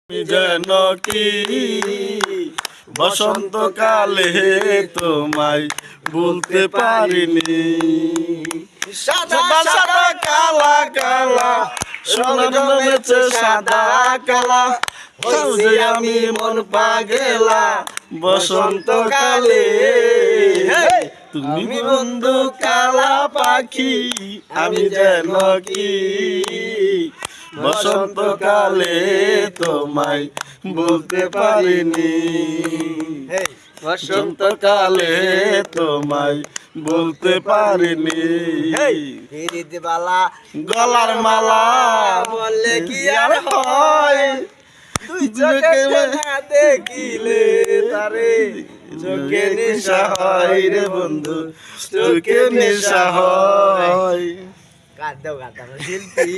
আমি যেন কি বসন্তকালে তোমায় বলতে পারিনি। সাদা সাদা কালা কালা সোনার রঙেছে সাদা কালা হইছি আমি মন পাগেলা বসন্তকালে। তুমি বন্ধু কালা পাখি আমি যেন কি বসন্তকালে তোমায় বলতে পারিনি। বসন্তকালে তোমায় বলতে পারিনি। গলার মালা বললে কি আর হয়, তুই চোখে না দেখিলে তারে চোখে নেশা হয় রে বন্ধু, চোখে নেশা হয়। গান দাও শিল্পী।